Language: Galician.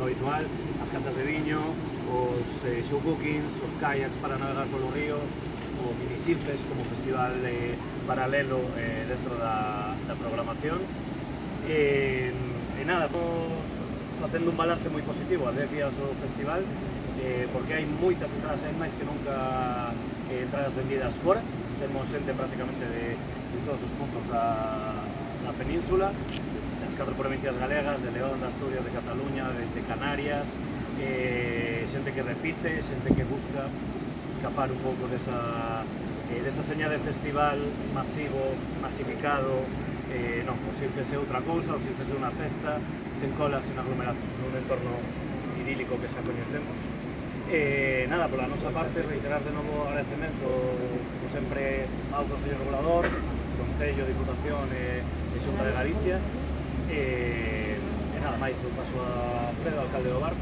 o habitual, as catas de viño, os show cookings, os kayaks para navegar polo río, o minisilfes como festival paralelo dentro da programación. E nada, estamos facendo un balance moi positivo a 10 días do festival, porque hai moitas entradas, hai máis que nunca entradas vendidas fora. Temos xente prácticamente de todos os puntos da península, das 4 provincias galegas, de León, de Asturias, de Cataluña, de Canarias, xente que repite, xente que busca escapar un pouco desa seña de festival masivo, masificado, non, o se fese outra cousa, o se fese unha festa, sen colas, sen aglomeración, nun entorno idílico que xa coñecemos. Nada, pola nosa parte, reiterar de novo agradecemento, como sempre, ao Consello Regulador, Concello, Diputación e Xunta de Galicia. E nada máis, eu paso a Fredo, alcalde do Barco.